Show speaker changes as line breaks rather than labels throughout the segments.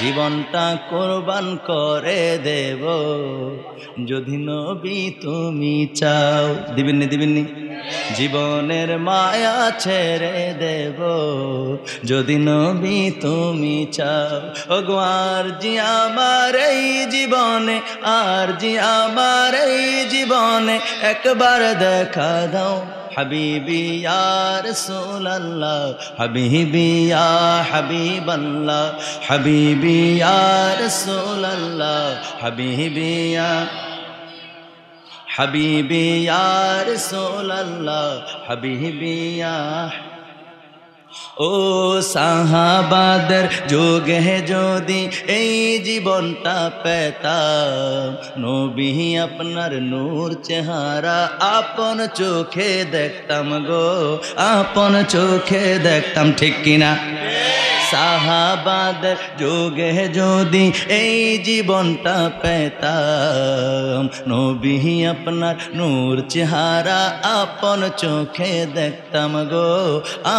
জীবনটা কোরবান করে দেব যদি নবী তুমি চাও। দিবেননি দিবেননি? জীবনের মায়া ছেড়ে দেব যদি নবী তুমি চাও। ওগো আর জি আমার এই জীবনে, আর জি আমার এই জীবনে একবার দেখা দাও হাবিবি ইয়া রাসূলুল্লাহ, হাবিবি ইয়া হাবিবাল্লাহ, হাবিবি ইয়া রাসূলুল্লাহ, হাবিবি ইয়া হাবিবি ইয়া রাসূলুল্লাহ, হাবিবি ইয়া। ও সাহাবাদের যুগে যদি এই জীবনটা পেতাম, নবী আপনার নূর চেহারা আপন চোখে দেখতাম গো, আপন চোখে দেখতাম, ঠিক কিনা? সাহাবাদের যুগে যদি এই জীবনটা পেতাম, নবী আপনার নূর চেহারা আপন চোখে দেখতাম গো,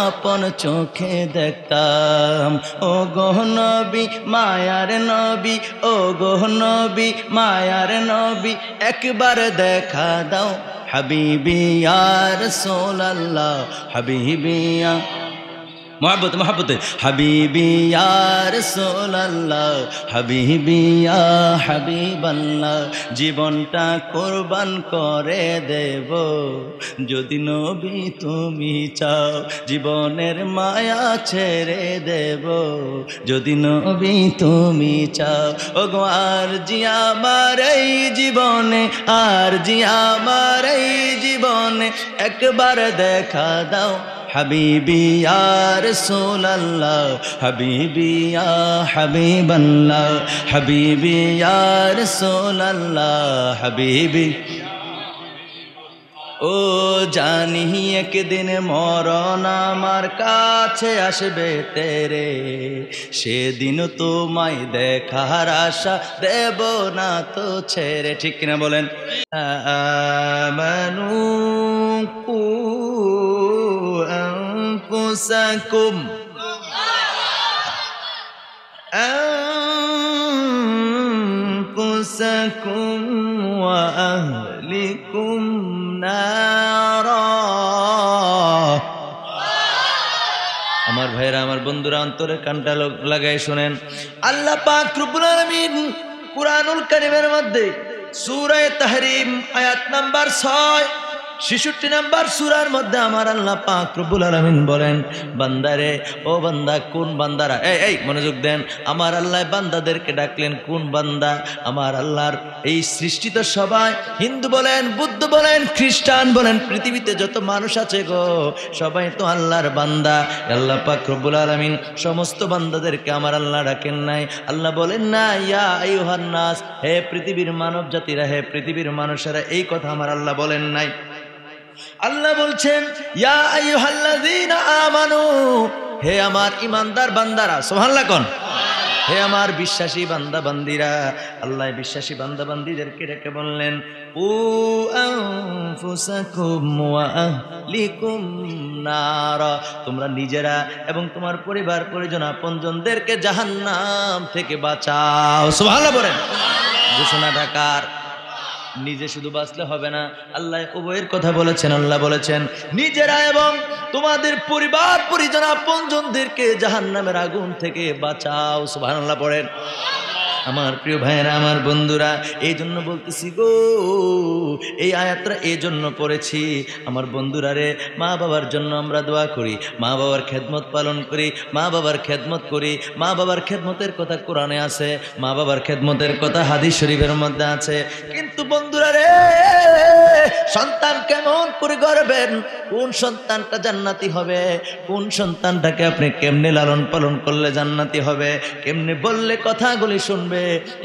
আপন চোখে দেখতাম। ও গো নবী মায়ার নবী, ও গো নবী মায়ার নবী একবার দেখা দাও হাবিবি ইয়া রাসূলুল্লাহ, হাবিবি ইয়া মোহাব্বত মোহাব্বত, হাবিবি ইয়া রাসূলুল্লাহ, হাবিবি ইয়া হাবিবাল্লাহ। জীবনটা কোরবান করে দেব যদি নবী তুমি চাও, জীবনের মায়া ছেড়ে দেব যদি নবী তুমি চাও। ওগো আর জি আমার এই জীবনে, আর জি আমার এই জীবনে একবার দেখা দাও হাবিবি ইয়া রাসূলুল্লাহ, হাবিবি ইয়া হাবিবাল্লাহ, হাবিবি ইয়া রাসূলুল্লাহ, হাবিবি। ও জানি একদিন মরণ আমার কাছে আসবে তেরে, সেদিন তোমায় দেখার আশা দেব না তো ছেড়ে, ঠিক কিনা বলেন? আমানু أنفسكم أنفسكم وأهلكم نارا। আমার ভাইরা, আমার বন্ধুরা, অন্তরের কানটা লাগাই শুনেন। আল্লাহ পাক রব্বুল আলামিন কুরআনুল কারীমের মধ্যে সূরা তাহরিম আয়াত নাম্বার 6 66 নম্বর সূরার মধ্যে আমার আল্লাহ পাক রব্বুল আলামিন বলেন, বান্দারে ও বান্দা, কোন বান্দারা, এই মনোযোগ দেন। আমার আল্লাহ বান্দাদেরকে ডাকলেন, কোন বান্দা? আমার আল্লাহর এই সৃষ্টিত সবাই, হিন্দু বলেন, বুদ্ধ বলেন, খ্রিস্টান বলেন, পৃথিবীতে যত মানুষ আছে গো, সবাই তো আল্লাহর বান্দা। আল্লাহ পাক রব্বুল আলামিন সমস্ত বান্দাদেরকে আমার আল্লাহ ডাকেন নাই। আল্লাহ বলেন না ইয়া আইয়ুহান নাস, হে পৃথিবীর মানব জাতিরা, হে পৃথিবীর মানুষেরা, এই কথা আমার আল্লাহ বলেন নাই। আল্লাহ বলছেন ইয়া আইয়ুহাল্লাযীনা আমানু, হে আমার ঈমানদার বান্দারা, সুবহানাল্লাহ কোন, হে আমার বিশ্বাসী বান্দা বান্দিরা। আল্লাহ বিশ্বাসী বান্দা বান্দিদেরকে ডেকে বললেন উ আনফুসাকুম ওয়া আহলিকুম নারা, তোমরা নিজেরা এবং তোমার পরিবার পরিজন আপনজনদেরকে জাহান্নাম থেকে বাঁচাও। সুবহানাল্লাহ বলেন। ঘোষণা ঢাকার নিজে শুধু বাঁচলে হবে না, আল্লাহ উভয়ের কথা বলেছেন। আল্লাহ বলেছেন নিজেরা এবং তোমাদের পরিবার পরিজন আপনজনদেরকে জাহান্নামের আগুন থেকে বাঁচাও। সুবহানাল্লাহ পড়েন। আমার প্রিয় ভাইয়েরা, আমার বন্ধুরা, এই জন্য বলতেছি গো, এই আয়াতটা এই জন্য পড়েছি আমার বন্ধুরা রে, মা বাবার জন্য আমরা দোয়া করি, মা বাবার খেদমত পালন করি, মা বাবার খেদমত করি। মা বাবার খেদমতের কথা কোরআনে আছে, মা বাবার খেদমতের কথা হাদিস শরীফের মধ্যে আছে। কিন্তু বন্ধুরা রে, সন্তান কেমন করে গড়বেন? কোন সন্তানটা জান্নাতি হবে? কোন সন্তানটাকে আপনি কেমনে লালন পালন করলে জান্নাতি হবে? কেমনে বললে কথাগুলি শুনবে?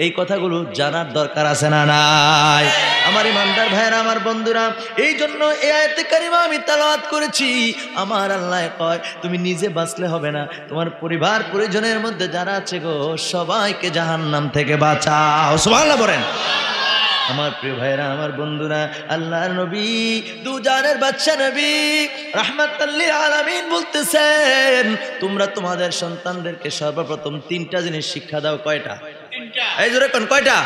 এই কথাগুলো জানার দরকার আছে না নাই? আমার ইমানদার ভাইরা, আমার বন্ধুরা, এই জন্য এই আয়াতে কারিমা আমি তেলাওয়াত করেছি। আমার আল্লাহ কয় তুমি নিজে বাঁচলে হবে না, তোমার পরিবার পরিজনের মধ্যে যারা আছে গো, সবাইকে জাহান্নাম থেকে বাঁচাও। সুবহানাল্লাহ বলেন। আমার প্রিয় ভাইরা, আমার বন্ধুরা, আল্লাহর নবী দুজানের বাদশা নবী রাহমাতাল লিল আলামিন বলতেছেন, তোমরা তোমাদের সন্তানদেরকে সর্বপ্রথম তিনটা জিনিস শিক্ষা দাও। কয়টা? এই জোরে কোন কয়টা?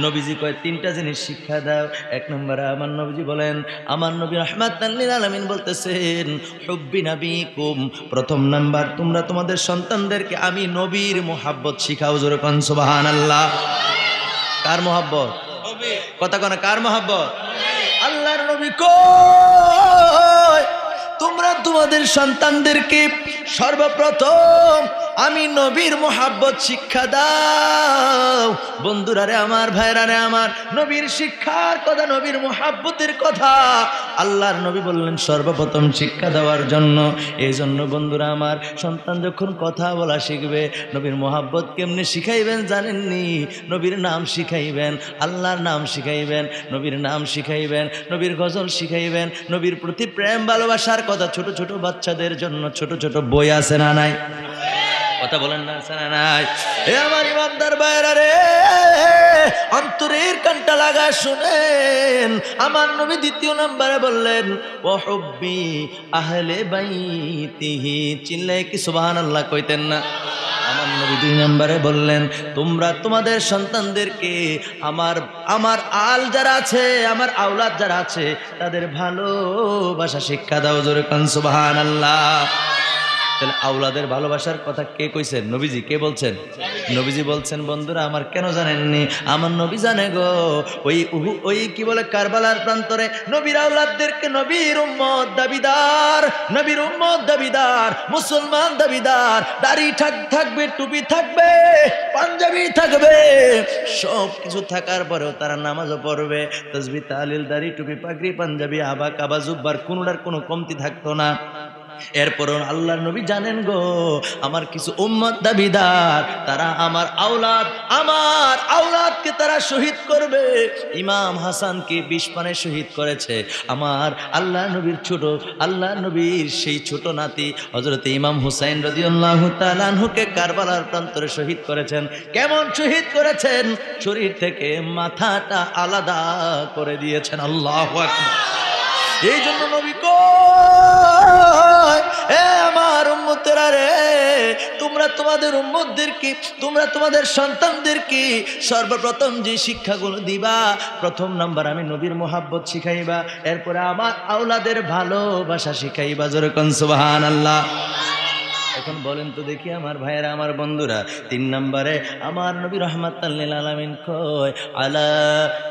নবীজি কয় তিনটা জিনিস শিক্ষা দাও। এক নম্বরে আমার নবীজি বলেন, আমার নবী রাহমাতাল লিল আলামিন বলতেছেন, হুব্বি নবীকুম, প্রথম নাম্বার তোমরা তোমাদের সন্তানদেরকে আমি নবীর মুহাব্বত শিখাও। জোরে কোন সুবহানাল্লাহ। কার মুহাব্বত? কথা কোন কার মুহাব্বত? আল্লাহর নবী কয় তোমরা তোমাদের সন্তানদেরকে সর্বপ্রথম আমি নবীর মুহাব্বত শিক্ষা দাও। বন্ধুরা রে আমার, ভাইরা রে আমার, নবীর শিক্ষার কথা, নবীর মুহাব্বতের কথা আল্লাহর নবী বললেন সর্বপ্রথম শিক্ষা দেওয়ার জন্য। এই জন্য বন্ধুরা আমার, সন্তান যখন কথা বলা শিখবে, নবীর মুহাব্বত কেমনে শিখাইবেন জানেননি? নবীর নাম শিখাইবেন, আল্লাহর নাম শিখাইবেন, নবীর নাম শিখাইবেন, নবীর গজল শিখাইবেন, নবীর প্রতি প্রেম ভালোবাসার কথা। ছোট ছোট বাচ্চাদের জন্য ছোট ছোট বই আছে না নাই? কথা বলেন না, আছে না নাই? এ আমার ইমানদার ভাইরা রে, অন্তরের কানটা লাগা শুনেন। আমার নবী দ্বিতীয় নম্বরে বললেন, ও হুব্বি আহলে বাইতিহি, চিল্লায় কি সুবহানাল্লাহ কইতেন না? আমার নবী দুই নম্বরে বললেন, তোমরা তোমাদের সন্তানদেরকে আমার আল যারা আছে, আমার আওলাদ যারা আছে, তাদের ভালোবাসা শিক্ষা দাও। জোরে কোন সুবহানাল্লাহ। তাহলে আওলাদের ভালোবাসার কথা কে কইছেন? নবীজি। কে বলছেন? নবীজি বলছেন। বন্ধুরা আমার, কেন জানেননি? আমার নবী জানে গো। ওই কি বলে, কারবালার প্রান্তরে নবীর আওলাদদেরকে নবীর উম্মত দাবিদার, নবীর উম্মত দাবিদার, মুসলমান দাবিদার, দাড়ি থাকবে, টুপি থাকবে, পাঞ্জাবি থাকবে, সব কিছু থাকার পরেও তারা নামাজও পড়বে, তাসবিহ তাহলিল, দাড়ি টুপি পাগড়ি পাঞ্জাবি আবা কাবা জুব্বার কোনটার কোনো কমতি থাকতো না। এরপরও আল্লাহর নবী জানেন গো, আমার কিছু উম্মত দাবিদার, তারা আমার আওলাদকে তারা শহীদ করবে। ইমাম হাসানকে 20 পানে শহীদ করেছে আমার আল্লাহর নবীর সেই ছোট নাতি হযরত ইমাম হুসাইন রাদিয়াল্লাহু তাআলা আনহুকে কারবালার প্রান্তরে শহীদ করেছেন। কেমন শহীদ করেছেন? শরীর থেকে মাথাটা আলাদা করে দিয়েছেন। আল্লাহু আকবার। এই জন্য নবী কয়, এ আমার উম্মতেরা রে, তোমরা তোমাদের উম্মতদেরকে, তোমরা তোমাদের সন্তানদেরকে সর্বপ্রথম যে শিক্ষাগুলো দিবা, প্রথম নাম্বার আমি নবীর মুহাব্বত শিখাইবা, এরপরে আমার আওলাদের ভালোবাসা শিখাইবা। জোরে কোন সুবহানাল্লাহ। এখন বলেন তো দেখি আমার ভাইয়েরা, আমার বন্ধুরা, 3 নম্বরে আমার নবী রাহমাতাল লিল আলামিন কয়, আলা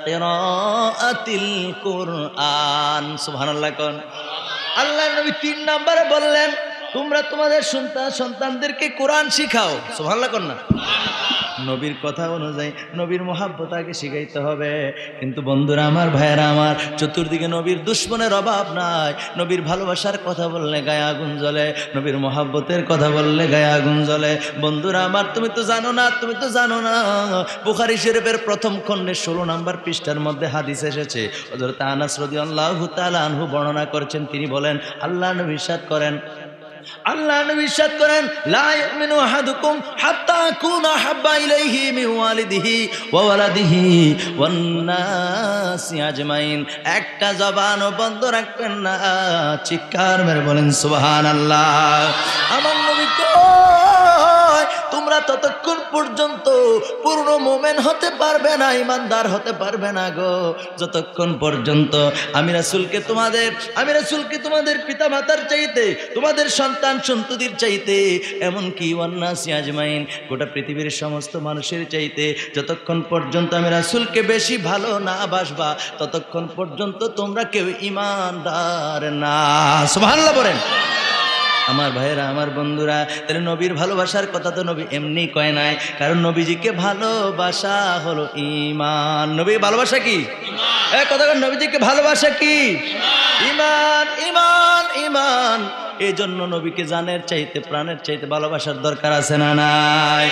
কিরাআতিল কুরআন। সুবহানাল্লাহ কোন। আল্লাহর নবী 3 নম্বরে বললেন, তোমরা তোমাদের সন্তানদেরকে কোরআন শিখাও। সুবহানাল্লাহ কোন না? নবীর কথা অনুযায়ী নবীর মুহাব্বত আগে শিখাইতে হবে। কিন্তু বন্ধুরা আমার, ভাইয়েরা আমার, চতুর্দিকে নবীর দুশ্মনের অভাব নাই। নবীর ভালোবাসার কথা বললে গায়ে আগুন জ্বলে, নবীর মুহাব্বতের কথা বললে গায়ে আগুন জ্বলে। বন্ধুরা আমার, তুমি তো জানো না বুখারী শরীফের প্রথম খণ্ডে 16 নম্বর পৃষ্ঠার মধ্যে হাদিস এসেছে। হযরত আনাস রাদিয়াল্লাহু তাআলা আনহু বর্ণনা করেছেন। তিনি বলেন, আল্লাহ নবী ইরশাদ করেন, লা ইউমিনু আহাদুকুম হাত্তা আকুনা হাব্বা ইলাইহি মিন ওয়ালিদিহি ওয়া ওয়ালাদিহি ওয়ান নাসি আজমাইন। একটা জবানও বন্ধ রাখবেন না। চিৎকার মেরে বলেন সুবহানাল্লাহ। আমার নবী কয়, তোমরা ততক্ষণ পর্যন্ত পূর্ণ মুমিন হতে পারবে না, ইমানদার হতে পারবে না গো, যতক্ষণ পর্যন্ত আমি রাসূলকে তোমাদের পিতা মাতার চাইতে, তোমাদের সন্তান সন্ততির চাইতে, এমনকি ওয়ান্নাসি আজমাইন, গোটা পৃথিবীর সমস্ত মানুষের চাইতে যতক্ষণ পর্যন্ত আমি রাসূলকে বেশি ভালো না বাসবা, ততক্ষণ পর্যন্ত তোমরা কেউ ইমানদার না। সুবহানাল্লাহ বলেন। আমার ভাইয়েরা, আমার বন্ধুরা, তাহলে নবীর ভালোবাসার কথা তো নবী এমনি কয় নাই, কারণ নবীজিকে ভালোবাসা হলো ঈমান। নবীর ভালোবাসা কি? কথা বলেন, নবীজিকে ভালোবাসা কি? ঈমান, ঈমান, ঈমান। এই জন্য নবীকে জানের চাইতে, প্রাণের চাইতে ভালোবাসার দরকার আছে না নাই?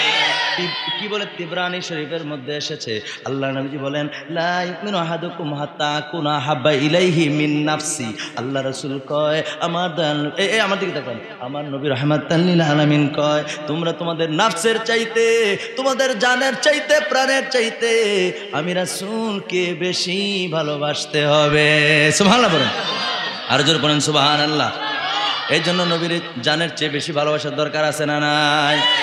কি বলে তিবরানি শরীফের মধ্যে এসেছে, আল্লাহ নবীজি বলেন লা ইউমিনু আহাদুকুম হাত্তা আকুনা হাব্বা ইলাইহি মিন নাফসি। আল্লাহ রাসূল কয়, আমার দয়াল আমার দিকে তাকান, আমার নবী রাহমাতাল লিল আলামিন কয়, তোমরা তোমাদের নাফসের চাইতে, তোমাদের জানের চাইতে, প্রাণের চাইতে আমি রাসূলকে বেশি ভালোবাসতে হবে। সুবহানাল্লাহ বলেন, আর জোর বলেন সুবহানাল্লাহ। এই জন্য নবীর জানের চেয়ে বেশি ভালোবাসার দরকার আছে না নাই?